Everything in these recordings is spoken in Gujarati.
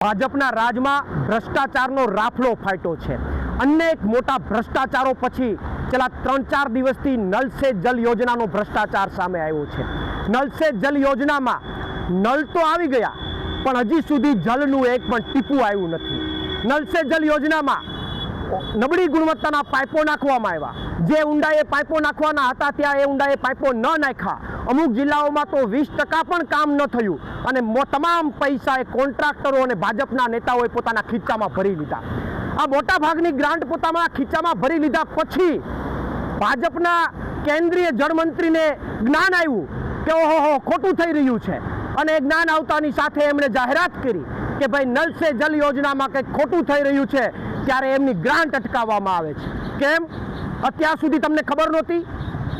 ભાજપના રાજમાં ભ્રષ્ટાચારનો રાફડો ફાટ્યો છે। અનેક મોટા ભ્રષ્ટાચારો પછી છેલ્લા 3-4 દિવસથી નલ સે જલ યોજનાનો ભ્રષ્ટાચાર સામે આવ્યો છે। નલ સે જલ યોજનામાં નલ તો આવી ગયા, પણ હજી સુધી જલનું એક પણ ટીપું આવ્યું નથી। નલ સે જલ યોજનામાં નબળી ગુણવત્તાના પાઇપો નાખવામાં આવ્યા। જે ઊંડાએ પાઇપો નાખવાના હતા ત્યાં એ ઊંડાએ પાઇપો ન નાખ્યા। અમુક જિલ્લાઓમાં તો 20% પણ કામ ન થયું અને તમામ પૈસા એ કોન્ટ્રાક્ટરો અને ભાજપના નેતાઓએ પોતાના ખીચામાં ભરી લીધા। આ મોટા ભાગની ગ્રાન્ટ પોતાના ખીચામાં ભરી લીધા પછી ભાજપના કેન્દ્રીય જળમંત્રીને જ્ઞાન આવ્યું કે ઓહો ખોટું થઈ રહ્યું છે, અને એ જ્ઞાન આવતાની સાથે એમણે જાહેરાત કરી કે ભાઈ નલ સે જલ યોજનામાં કંઈક ખોટું થઈ રહ્યું છે, ત્યારે એમની ગ્રાન્ટ અટકાવવામાં આવે છે। કેમ? અત્યાર સુધી તમને ખબર નહોતી?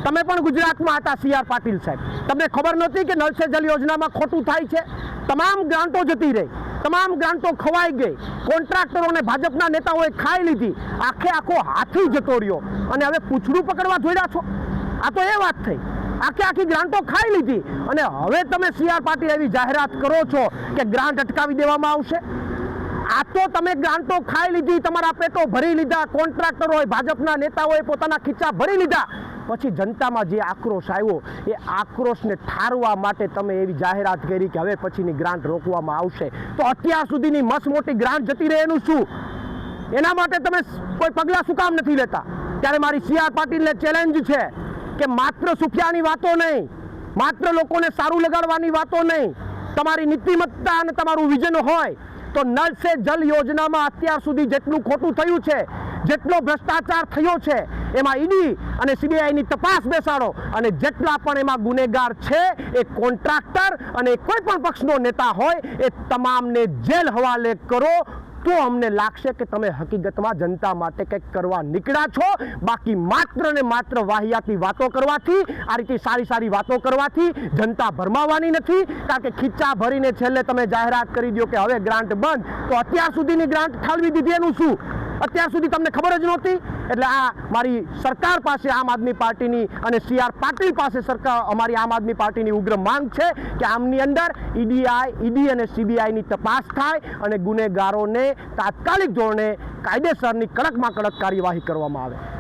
તમે પણ ગુજરાતમાં હતા CR પાટીલ સાહેબ, તમને ખબર નહોતી કે નલ સે જલ યોજનામાં ખોટું થાય છે? તમામ ગ્રાન્ટો જતી રહી, તમામ ગ્રાન્ટો ખવાઈ ગઈ, કોન્ટ્રાક્ટરોને ભાજપના નેતાઓએ ખાઈ લીધી, આખો હાથી જતો રહ્યો અને હવે પૂછડું પકડવા જોડ્યા છો? આ તો એ વાત થઈ, આખી ગ્રાન્ટો ખાઈ લીધી અને હવે તમે CR પાટીલ એવી જાહેરાત કરો છો કે ગ્રાન્ટ અટકાવી દેવામાં આવશે। આ તો તમે ગ્રાન્ટો ખાઈ લીધી, તમારા પેટો ભરી લીધા, કોન્ટ્રાક્ટરોએ ભાજપના નેતાઓએ પોતાના ખીચા ભરી લીધા, પછી જનતામાં જે આક્રોશ આવ્યો એ આક્રોશને ઠારવા માટે તમે એવી જાહેરાત કરી કે હવે પછીની ગ્રાન્ટ રોકવામાં આવશે। તો અત્યાર સુધીની મસમોટી ગ્રાન્ટ જતી રહે એનું શું? એના માટે તમે કોઈ પગલાં શું કામ નથી લેતા? ત્યારે મારી CR પાટીલને ચેલેન્જ છે કે માત્ર સુફિયાની વાતો નહીં, માત્ર લોકોને સારું લગાડવાની વાતો નહીં, તમારી નીતિમત્તા અને તમારું વિઝન હોય તો નલ સે જલ યોજનામાં અત્યાર સુધી જેટલું ખોટું થયું છે, જેટલો ભ્રષ્ટાચાર થયો છે, એમાં ઈડી અને CBIની તપાસ બેસાડો અને જેટલા પણ એમાં ગુનેગાર છે એ કોન્ટ્રાક્ટર અને કોઈ પણ પક્ષનો નેતા હોય એ તમામને જેલ હવાલે કરો, તો અમને લાગશે કે તમે હકીકતમાં જનતા માટે કંઈક કરવા નીકળ્યા છો। બાકી માત્ર ને માત્ર વાહિયાતની વાતો કરવાથી, આ રીતે સારી વાતો કરવાથી જનતા ભરમાવાની નથી। કારણ કે ખીચા ભરીને છેલ્લે તમે જાહેરાત કરી દો કે હવે ગ્રાન્ટ બંધ, તો અત્યાર સુધીની ગ્રાન્ટ ઠાલવી દીધી એનું શું? અત્યાર સુધી તમને ખબર જ નહોતી? એટલે આ મારી સરકાર પાસે, આમ આદમી પાર્ટીની અને CR પાટીલ પાસે અમારી આમ આદમી પાર્ટીની ઉગ્ર માંગ છે કે આમની અંદર ઈડી અને CBIની તપાસ થાય અને ગુનેગારોને તાત્કાલિક ધોરણે કાયદેસરની કડકમાં કડક કાર્યવાહી કરવામાં આવે।